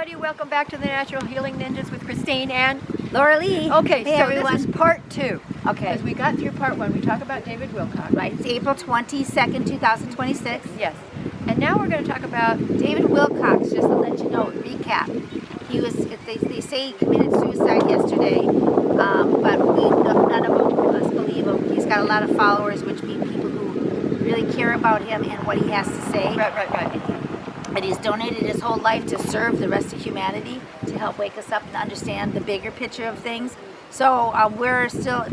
everybody, welcome back to the Natural Healing Ninjas with Christine and Laura Lee. Okay, hey, so everyone. this is part 2. Okay. Because we got through part 1. We talk about David Wilcock. Right, it's April 22nd, 2026. Yes. And now we're going to talk about David Wilcock, just to let you know, recap. He was, they say he committed suicide yesterday, but none of us believe him. He's got a lot of followers, which mean people who really care about him and what he has to say. Right. And he's donated his whole life to serve the rest of humanity, to help wake us up and understand the bigger picture of things. So we're still,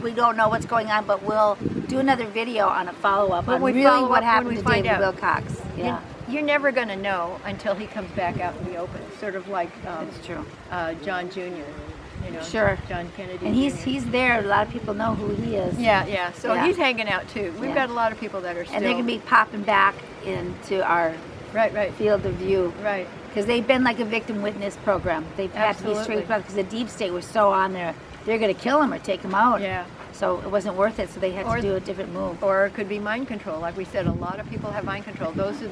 we don't know what's going on, but we'll do another video on a follow-up on really what happened to David Wilcock. Yeah. You're never going to know until he comes back out in the open. Sort of like That's true. John Jr., you know, sure. John Kennedy. And he's there. A lot of people know who he is. Yeah. So Yeah. he's hanging out too. We've got a lot of people that are still. And they're going to be popping back into our field of view. Right. Because they've been like a victim witness program. They've had to be straight up because the deep state was so on there. They're going to kill him or take him out. Yeah. So it wasn't worth it. So they had to do a different move. Or it could be mind control. Like we said, a lot of people have mind control. Those are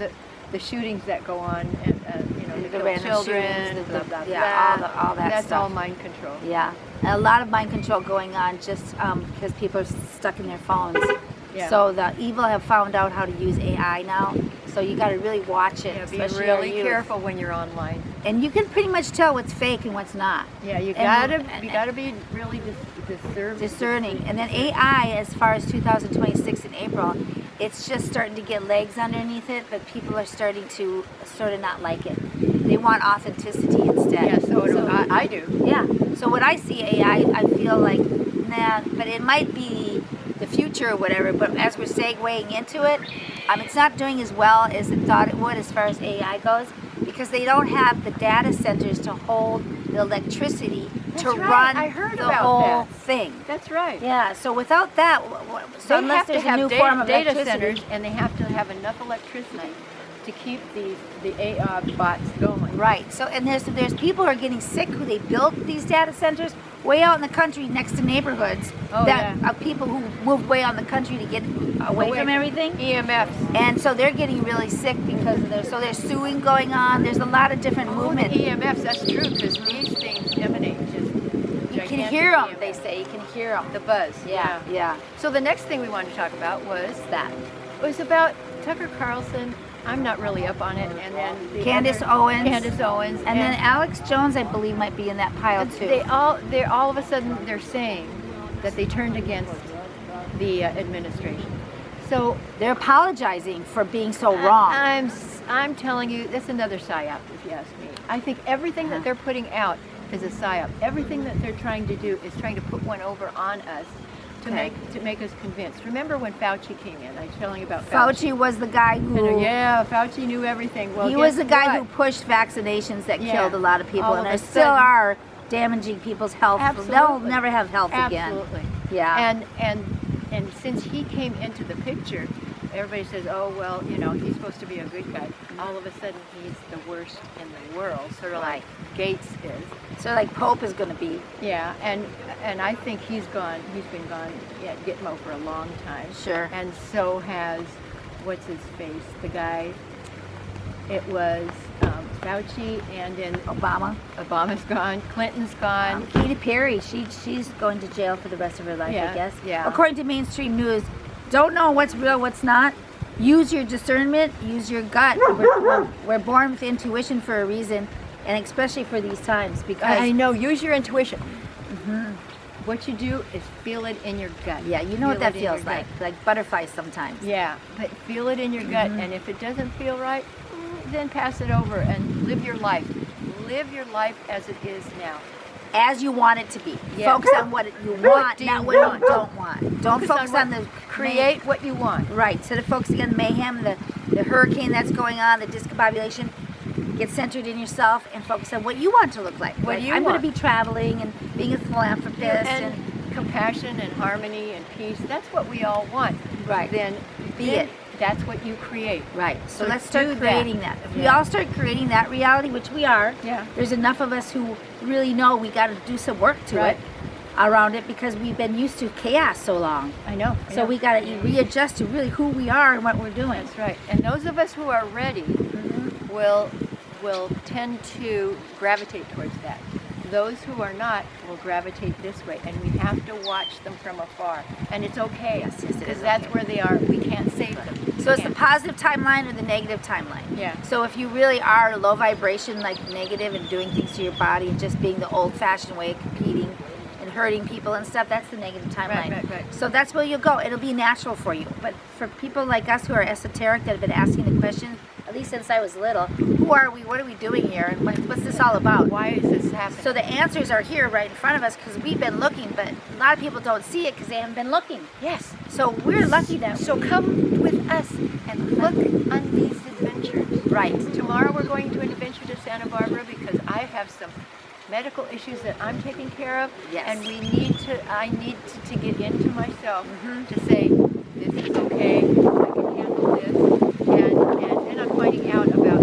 the shootings that go on, and you know, the kill random children, shootings, blah, blah, yeah, blah. all that That's stuff. all mind control. Yeah, and a lot of mind control going on just because people are stuck in their phones. Yeah. So the evil have found out how to use AI now. So you got to really watch it. Yeah, be especially really our youth. careful when you're online. And you can pretty much tell what's fake and what's not. Yeah, you gotta be really discerning. And then AI, as far as 2026 in April, it's just starting to get legs underneath it, but people are starting to sort of not like it. They want authenticity instead. Yeah, so I do. Yeah. So when I see AI, I feel like, nah, but it might be the future or whatever, but as we're segueing into it, it's not doing as well as it thought it would as far as AI goes, because they don't have the data centers to hold the electricity to run the whole thing. That's right. Yeah, so without that, so they unless have to there's a new have form of data electricity, centers, and they have to have enough electricity to keep the AI bots going. Right. So, and there's people who are getting sick who they built these data centers way out in the country next to neighborhoods are people who moved way out in the country to get away from everything. EMFs. And so they're getting really sick because of there's suing going on. There's a lot of different movement. EMFs, that's true, because these things emanate just you can hear them, EMFs. They say. You can hear them. The buzz. Yeah. So the next thing we wanted to talk about was about Tucker Carlson. I'm not really up on it. And then Candace Owens. And then Alex Jones, I believe, might be in that pile too. They're all of a sudden they're saying that they turned against the administration. So they're apologizing for being so wrong. I'm telling you, that's another psyop, if you ask me. I think everything that they're putting out is a psyop. Everything that they're trying to do is trying to put one over on us. To make us convinced. Remember when Fauci came in? I was telling you about Fauci. Fauci was the guy who... Fauci knew everything. Well, he was the guy who pushed vaccinations that killed a lot of people, and they still are damaging people's health. Absolutely. They'll never have health again. Absolutely. Yeah. And since he came into the picture, everybody says, oh, well, you know, he's supposed to be a good guy. All of a sudden, he's the worst in the world, sort of like Gates is. So like Pope is going to be. Yeah, and I think he's been gone at Gitmo for a long time. Sure. And so has, what's his face, the guy, it was Fauci, and then Obama. Obama's gone, Clinton's gone. Katy Perry, she's going to jail for the rest of her life, I guess. Yeah. According to mainstream news, don't know what's real, what's not. Use your discernment, use your gut. We're born with intuition for a reason, and especially for these times, because I know, use your intuition. What you do is feel it in your gut. Yeah, you know what that feels like butterflies sometimes. Yeah, but feel it in your gut, and if it doesn't feel right, then pass it over and live your life. Live your life as it is now. As you want it to be. Yeah. Focus on what you want, not what you don't want. Don't focus on the... Create what you want. Right. Instead of focusing on the mayhem, the hurricane that's going on, the discombobulation, get centered in yourself and focus on what you want to look like. What do you I'm want? going to be traveling and being a philanthropist. And compassion and harmony and peace. That's what we all want. Right. Then be it. That's what you create. Right. So let's start creating that. If we Yeah. all start creating that reality, which we are, Yeah. there's enough of us who really know we got to do some work to it around it, because we've been used to chaos so long. I know. So we got to readjust to really who we are and what we're doing. That's right. And those of us who are ready will will tend to gravitate towards that. Those who are not will gravitate this way, and we have to watch them from afar. And it's okay, Yes, it is because that's okay. where they are. We can't save them. So it's the Can't. positive timeline or the negative timeline. Yeah. So if you really are low vibration, like negative and doing things to your body and just being the old-fashioned way of competing and hurting people and stuff, that's the negative timeline. Right. So that's where you'll go. It'll be natural for you. But for people like us who are esoteric that have been asking the question, at least since I was little, who are we? What are we doing here? And what's this all about? Why is this happening? So the answers are here right in front of us because we've been looking, but a lot of people don't see it because they haven't been looking. Yes. So we're lucky that So come with us and look on these adventures. Right. Tomorrow we're going to an adventure to Santa Barbara because I have some medical issues that I'm taking care of. Yes. And I need to get into myself to say, this is okay, I can handle this. And then I'm finding out about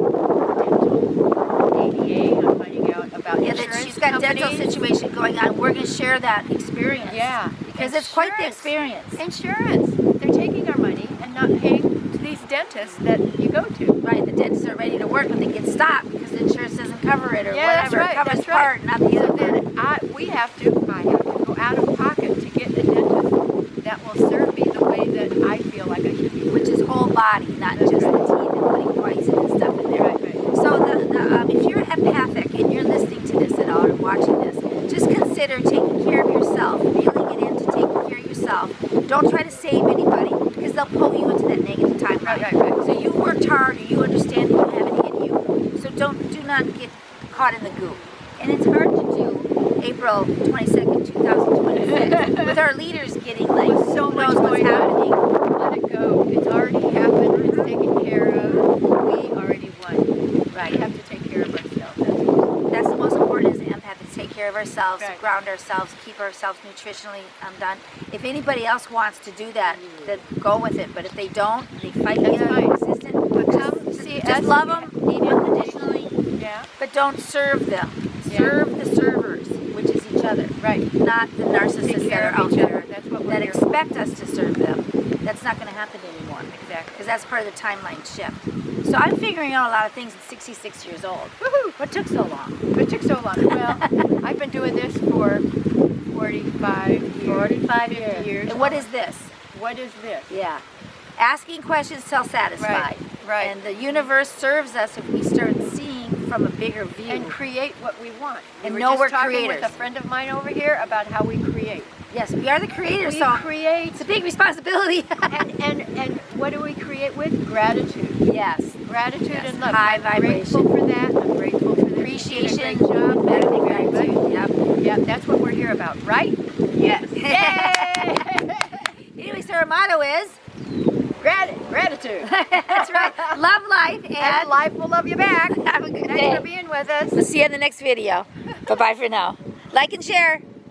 dental ADA, I'm finding out about Yeah, insurance that she's got dental companies. situation going on. We're going to share that experience. Yeah. Because it's quite the Insurance. experience. Insurance. They're taking our money and not paying to these dentists that you go to. Right, the dentists are ready to work, but they get stopped because the insurance doesn't cover it or Yeah, whatever. that's right, It covers that's right. part, not the So other part. then I have to go out of pocket to get a dentist that will serve me the way that I feel like I should be. Which is whole body, not just the teeth and putting poison and stuff in there. Right. So if you're empathic and you're listening to this at all or watching this, just consider taking care of yourself, reeling it into taking care of yourself. Don't try to save anybody because they'll pull you into that negative timeline. Right. So you worked hard or you understand that you have it in you. So do not get caught in the goop. And it's hard to do April 22nd, 2026 with our leaders getting like, With so who much knows what's going on. happening. Let it go. It's already happened. It's taken care of. We already won. Right. We have to take care of ourselves. That's the most important as an empath, is take care of ourselves, Right. ground ourselves, keep ourselves nutritionally done. If anybody else wants to do that, then go with it. But if they don't, they fight That's you, fine. resistant, But come see just us. love them unconditionally, Yeah. but don't serve them. Yeah. Serve the servers, which is each other, Right. not the narcissists Take that care are of out each other. there That's what we're that here expect us to serve them. That's not going to happen anymore. Exactly. Because that's part of the timeline shift. So I'm figuring out a lot of things at 66 years old. Woohoo! What took so long? It took so long. Well, I've been doing this for 45 years. 45 50 years. And what is this? What is this? Yeah. Asking questions till satisfied. Right. And the universe serves us if we start seeing from a bigger view. And create what we want. And We know were we're just talking creators. with a friend of mine over here about how we create. Yes, we are the creators, We so create. it's a big responsibility. And what do we create with? Gratitude. Yes. Gratitude Yes, and love. high I'm grateful for that. I'm grateful for this. Appreciation, You did a great job. better than Very good. gratitude. Yep. Yeah, that's what we're here about, right? Yes. Yay! Anyway, so our motto is, Gratitude. that's right, love life And and life will love you back. have a good Thanks day. for being with us. We'll see you in the next video. Bye-bye for now. Like and share.